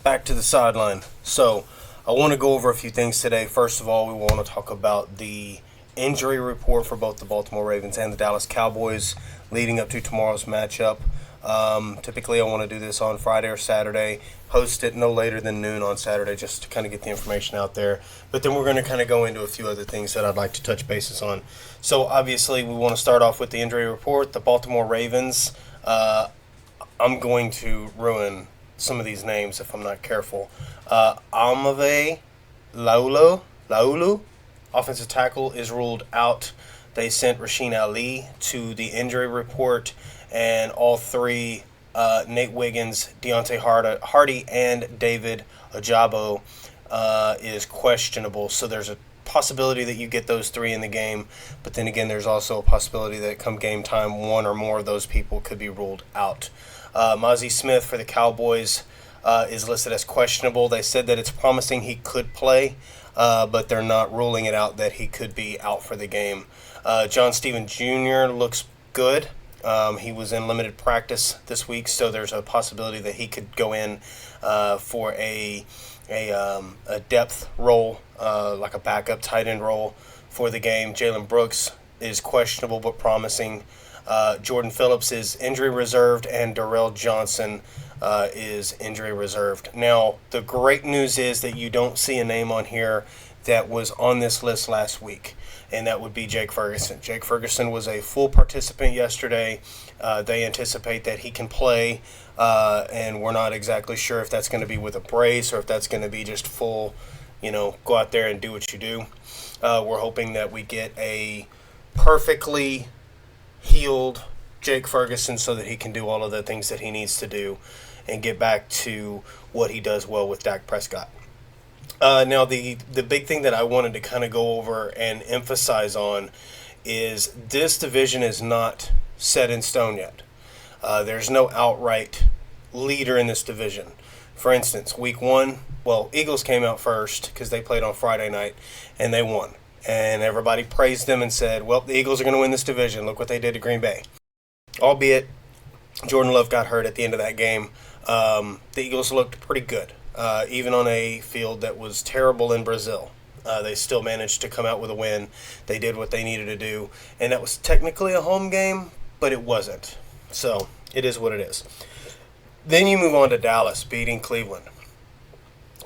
back to the sideline. So, I want to go over a few things today. First of all, we want to talk about the injury report for both the Baltimore Ravens and the Dallas Cowboys leading up to tomorrow's matchup. Typically, I want to do this on Friday or Saturday, post it no later than noon on Saturday just to kind of get the information out there. But then we're going to kind of go into a few other things that I'd like to touch bases on. So, obviously, we want to start off with the injury report. The Baltimore Ravens, I'm going to ruin some of these names if I'm not careful. Amave Laulu, offensive tackle, is ruled out. They sent Rasheen Ali to the injury report, and all three, Nate Wiggins, Deontay Hardy, and David Ojabo, is questionable. So there's a possibility that you get those three in the game, but then again, there's also a possibility that come game time, one or more of those people could be ruled out. Mozzie Smith for the Cowboys is listed as questionable. They said that it's promising he could play, but they're not ruling it out that he could be out for the game. John Steven Jr. looks good. He was in limited practice this week, so there's a possibility that he could go in for a depth role, like a backup tight end role for the game. Jalen Brooks is questionable but promising. Jordan Phillips is injury reserved, and Darrell Johnson is injury reserved. Now, the great news is that you don't see a name on here that was on this list last week, and that would be Jake Ferguson. Jake Ferguson was a full participant yesterday. They anticipate that he can play, and we're not exactly sure if that's going to be with a brace or if that's going to be just full, go out there and do what you do. We're hoping that we get a perfectly healed Jake Ferguson so that he can do all of the things that he needs to do and get back to what he does well with Dak Prescott. Now, the big thing that I wanted to kind of go over and emphasize on is this division is not set in stone yet. There's no outright leader in this division. For instance, week one, Eagles came out first because they played on Friday night, and they won. And everybody praised them and said, the Eagles are going to win this division. Look what they did to Green Bay. Albeit, Jordan Love got hurt at the end of that game. The Eagles looked pretty good. Even on a field that was terrible in Brazil. They still managed to come out with a win. They did what they needed to do. And that was technically a home game, but it wasn't. So, it is what it is. Then you move on to Dallas beating Cleveland.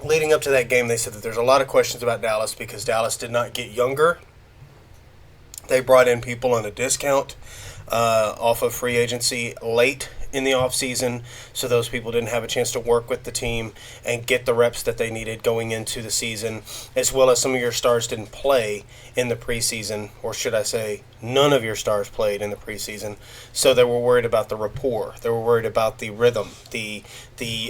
Leading up to that game, they said that there's a lot of questions about Dallas because Dallas did not get younger. They brought in people on a discount off of free agency late in the offseason, so those people didn't have a chance to work with the team and get the reps that they needed going into the season, as well as some of your stars didn't play in the preseason, or should I say, none of your stars played in the preseason, so they were worried about the rapport. They were worried about the rhythm, the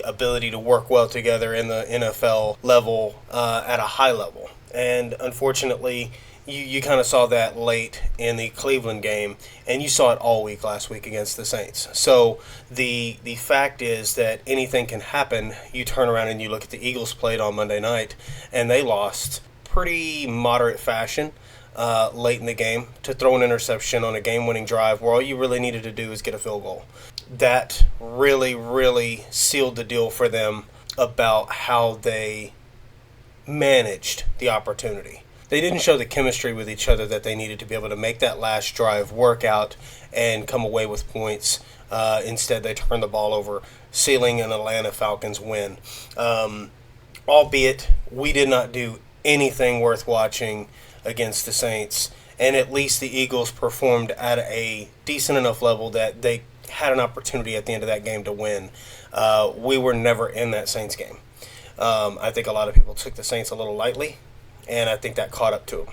ability to work well together in the NFL level at a high level. And unfortunately, you kind of saw that late in the Cleveland game, and you saw it all week last week against the Saints. So the fact is that anything can happen. You turn around and you look at the Eagles played on Monday night, and they lost pretty moderate fashion late in the game to throw an interception on a game-winning drive where all you really needed to do is get a field goal. That really, really sealed the deal for them about how they managed the opportunity. They didn't show the chemistry with each other that they needed to be able to make that last drive work out and come away with points. Instead, they turned the ball over, sealing an Atlanta Falcons win. Albeit, we did not do anything worth watching against the Saints, and at least the Eagles performed at a decent enough level that they had an opportunity at the end of that game to win. We were never in that Saints game. I think a lot of people took the Saints a little lightly, and I think that caught up to them.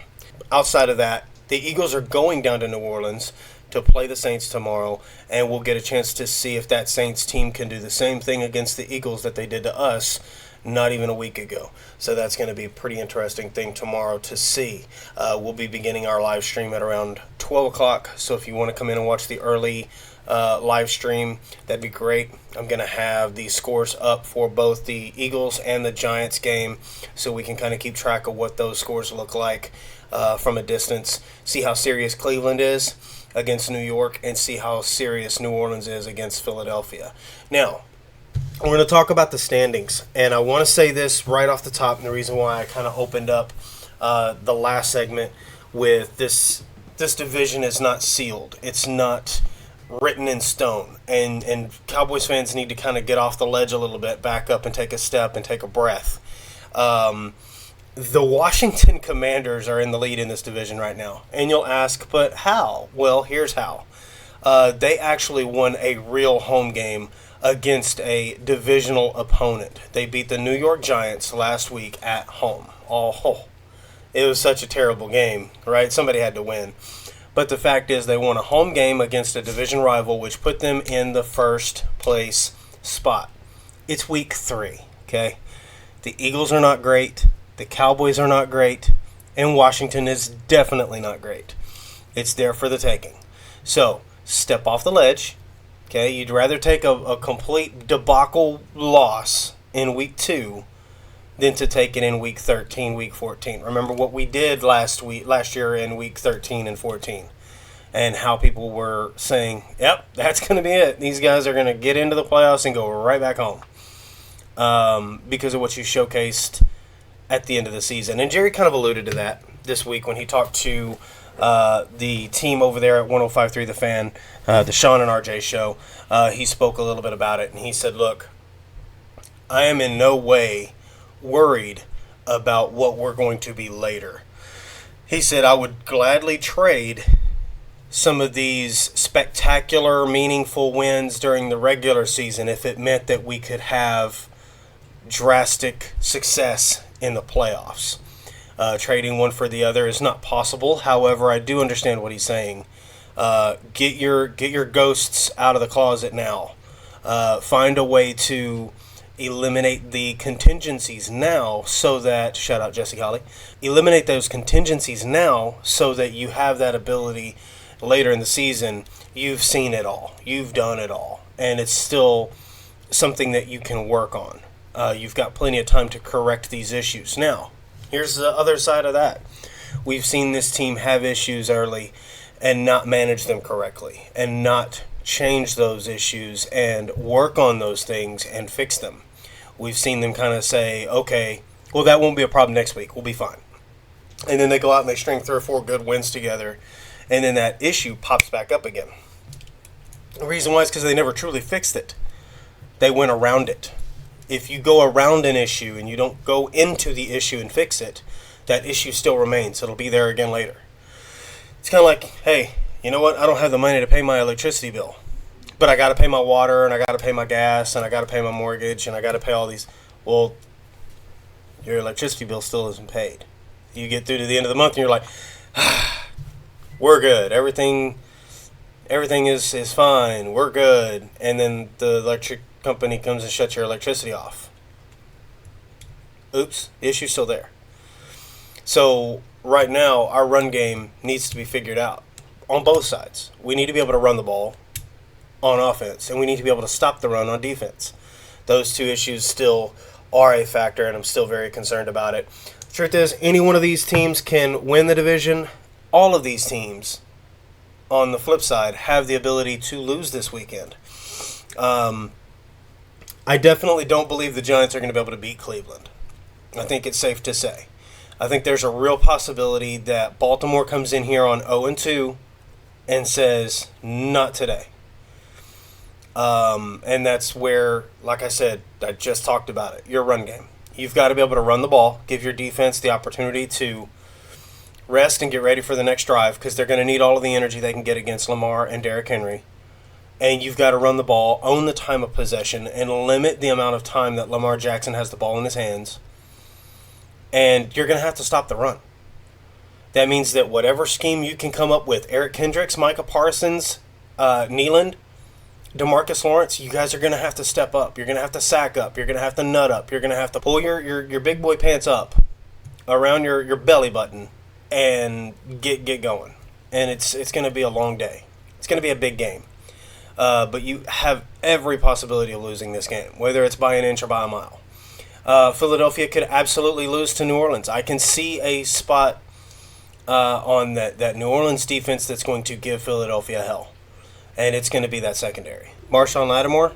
Outside of that, the Eagles are going down to New Orleans to play the Saints tomorrow, and we'll get a chance to see if that Saints team can do the same thing against the Eagles that they did to us not even a week ago. So that's going to be a pretty interesting thing tomorrow to see. We'll be beginning our live stream at around 12 o'clock, so if you want to come in and watch the early live stream, that'd be great. I'm going to have the scores up for both the Eagles and the Giants game so we can kind of keep track of what those scores look like from a distance, see how serious Cleveland is against New York, and see how serious New Orleans is against Philadelphia. Now, We're going to talk about the standings, and I want to say this right off the top, and the reason why I kind of opened up the last segment with this division is not sealed. It's not written in stone, and Cowboys fans need to kind of get off the ledge a little bit, back up and take a step and take a breath. The Washington Commanders are in the lead in this division right now, and you'll ask, but how? Well, here's how. They actually won a real home game against a divisional opponent. They beat the New York Giants last week at home. Oh, it was such a terrible game, right? Somebody had to win. But the fact is they won a home game against a division rival, which put them in the first place spot. It's week 3, okay? The Eagles are not great. The Cowboys are not great. And Washington is definitely not great. It's there for the taking. So, step off the ledge. Okay, you'd rather take a complete debacle loss in week 2 than to take it in week 13, week 14. Remember what we did last year in week 13 and 14, and how people were saying, "Yep, that's going to be it. These guys are going to get into the playoffs and go right back home," because of what you showcased at the end of the season. And Jerry kind of alluded to that this week when he talked to the team over there at 105.3 The Fan, the Sean and RJ show. He spoke a little bit about it, and he said, look, I am in no way worried about what we're going to be later. He said, I would gladly trade some of these spectacular, meaningful wins during the regular season if it meant that we could have drastic success in the playoffs. Trading one for the other is not possible. However, I do understand what he's saying. Get your ghosts out of the closet now. Find a way to eliminate the contingencies now so that, shout out Jesse Holly, eliminate those contingencies now so that you have that ability later in the season. You've seen it all. You've done it all. And it's still something that you can work on. You've got plenty of time to correct these issues. Now, here's the other side of that. We've seen this team have issues early and not manage them correctly and not change those issues and work on those things and fix them. We've seen them kind of say, okay, well, that won't be a problem next week. We'll be fine. And then they go out and they string 3 or 4 good wins together, and then that issue pops back up again. The reason why is because they never truly fixed it. They went around it. If you go around an issue and you don't go into the issue and fix it, that issue still remains. It'll be there again later. It's kind of like, hey, you know what? I don't have the money to pay my electricity bill, but I got to pay my water, and I got to pay my gas, and I got to pay my mortgage, and I got to pay all these. Well, your electricity bill still isn't paid. You get through to the end of the month, and you're like, we're good. Everything is fine. We're good. And then the electric company comes and shuts your electricity off. Oops, the issue's still there. So right now, our run game needs to be figured out on both sides. We need to be able to run the ball on offense, and we need to be able to stop the run on defense. Those two issues still are a factor, and I'm still very concerned about it. The truth is, any one of these teams can win the division. All of these teams, on the flip side, have the ability to lose this weekend. I definitely don't believe the Giants are going to be able to beat Cleveland. I think it's safe to say. I think there's a real possibility that Baltimore comes in here on 0-2 and says, not today. And that's where, like I said, I just talked about it, your run game. You've got to be able to run the ball, give your defense the opportunity to rest and get ready for the next drive, because they're going to need all of the energy they can get against Lamar and Derrick Henry. And you've got to run the ball, own the time of possession, and limit the amount of time that Lamar Jackson has the ball in his hands. And you're going to have to stop the run. That means that whatever scheme you can come up with, Eric Kendricks, Micah Parsons, Neeland, DeMarcus Lawrence, you guys are going to have to step up. You're going to have to sack up. You're going to have to nut up. You're going to have to pull your big boy pants up around your belly button and get going. And it's going to be a long day. It's going to be a big game. But you have every possibility of losing this game, whether it's by an inch or by a mile. Philadelphia could absolutely lose to New Orleans. I can see a spot on that New Orleans defense that's going to give Philadelphia hell. And it's going to be that secondary. Marshawn Lattimore,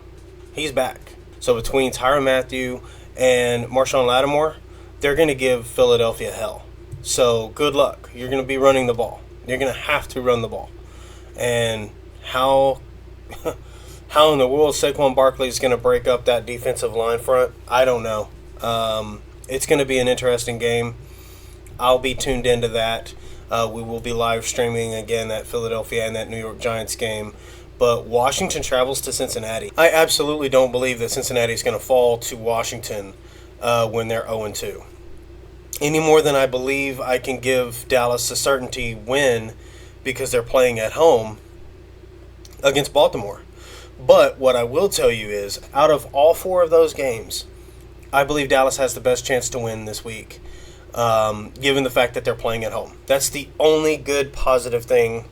he's back. So between Tyrann Mathieu and Marshawn Lattimore, they're going to give Philadelphia hell. So good luck. You're going to be running the ball. You're going to have to run the ball. And how in the world Saquon Barkley is going to break up that defensive line front, I don't know. It's going to be an interesting game. I'll be tuned into that. We will be live streaming again that Philadelphia and that New York Giants game. But Washington travels to Cincinnati. I absolutely don't believe that Cincinnati is going to fall to Washington when they're 0-2. Any more than I believe I can give Dallas a certainty win because they're playing at home against Baltimore. But what I will tell you is, out of all 4 of those games, I believe Dallas has the best chance to win this week, given the fact that they're playing at home. That's the only good positive thing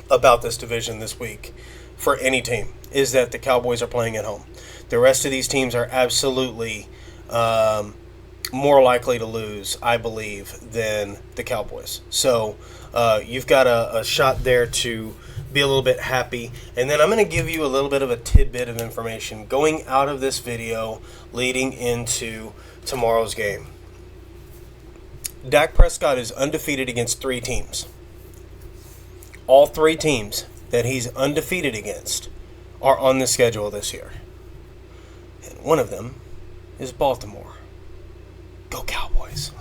about this division this week for any team, is that the Cowboys are playing at home. The rest of these teams are absolutely more likely to lose, I believe, than the Cowboys. So you've got a shot there to be a little bit happy. And then I'm going to give you a little bit of a tidbit of information going out of this video leading into tomorrow's game. Dak Prescott is undefeated against 3 teams. All 3 teams that he's undefeated against are on the schedule this year. And one of them is Baltimore. Go Cowboys.